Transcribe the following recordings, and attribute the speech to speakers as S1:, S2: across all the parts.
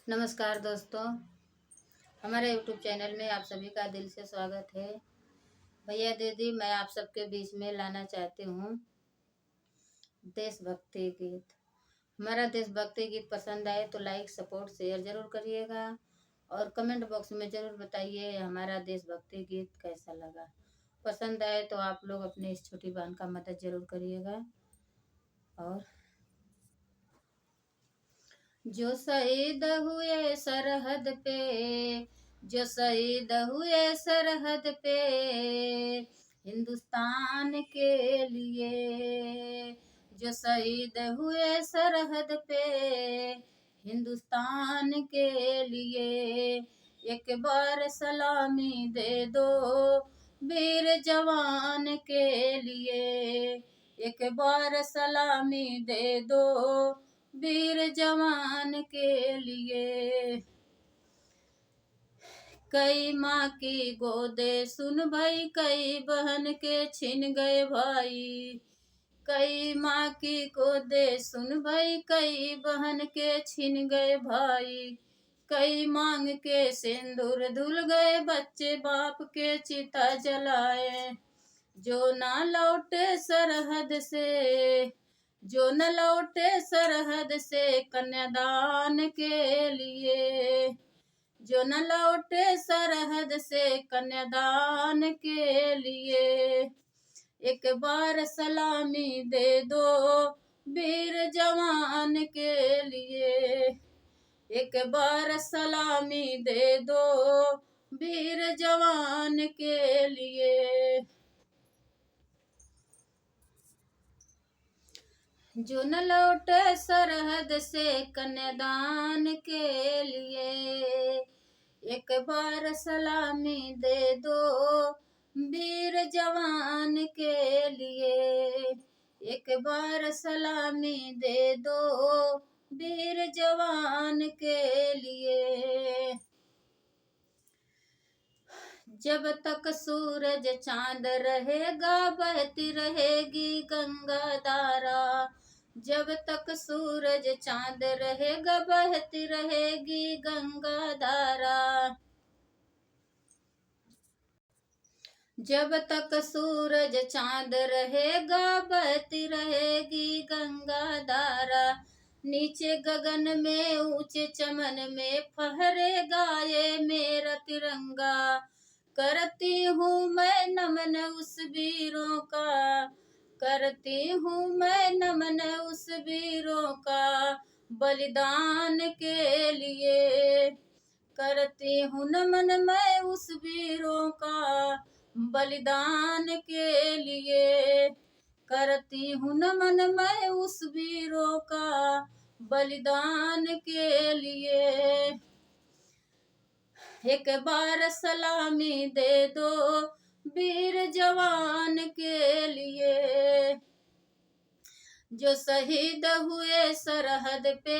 S1: नमस्कार दोस्तों, हमारे YouTube चैनल में आप सभी का दिल से स्वागत है। भैया दीदी, मैं आप सबके बीच में लाना चाहती हूँ देशभक्ति गीत। हमारा देशभक्ति गीत पसंद आए तो लाइक, सपोर्ट, शेयर जरूर करिएगा और कमेंट बॉक्स में जरूर बताइए हमारा देशभक्ति गीत कैसा लगा। पसंद आए तो आप लोग अपनी इस छोटी बहन का मदद जरूर करिएगा। और जो शहीद हुए सरहद पे, जो शहीद हुए सरहद पे हिंदुस्तान के लिए, जो शहीद हुए सरहद पे हिंदुस्तान के लिए, एक बार सलामी दे दो वीर जवान के लिए, एक बार सलामी दे दो वीर जवान के लिए। कई माँ की गोदे सुन भाई, कई बहन के छिन गए भाई, कई माँ की गोदे सुन भाई, कई बहन के छिन गए भाई, कई मांग के सिंदूर धुल गए, बच्चे बाप के चिता जलाए। जो ना लौटे सरहद से, जो न लौटे सरहद से कन्यादान के लिए, जो न लौटे सरहद से कन्यादान के लिए, एक बार सलामी दे दो वीर जवान के लिए, एक बार सलामी दे दो वीर जवान के लिए। जो न लौटे सरहद से कन्यादान के लिए, एक बार सलामी दे दो वीर जवान के लिए, एक बार सलामी दे दो वीर जवान के लिए। जब तक सूरज चांद रहेगा बहती रहेगी गंगा धारा, जब तक सूरज चांद रहेगा बहती रहेगी गंगा धारा, जब तक सूरज चांद रहेगा बहती रहेगी गंगा धारा। नीचे गगन में ऊंचे चमन में फहरेगा ये मेरा तिरंगा, करती हूँ मैं नमन उस वीरों का, करती हूँ मैं नमन उस वीरों का बलिदान के लिए, करती हूँ नमन मैं उस वीरों का बलिदान के लिए, करती हूँ नमन मैं उस वीरों का बलिदान के लिए। एक बार सलामी दे दो वीर जवान के लिए, जो शहीद हुए सरहद पे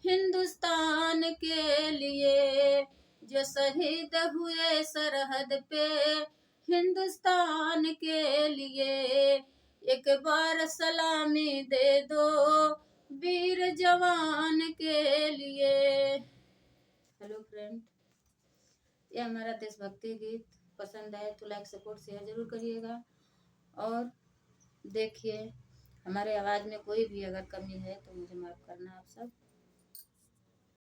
S1: हिंदुस्तान के लिए, जो शहीद हुए सरहद पे हिंदुस्तान के लिए, एक बार सलामी दे दो वीर जवान के लिए। हेलो फ्रेंड, ये हमारा देशभक्ति गीत पसंद आए तो लाइक, सपोर्ट, शेयर जरूर करिएगा। और देखिए हमारे आवाज़ में कोई भी अगर कमी है तो मुझे माफ़ करना आप सब।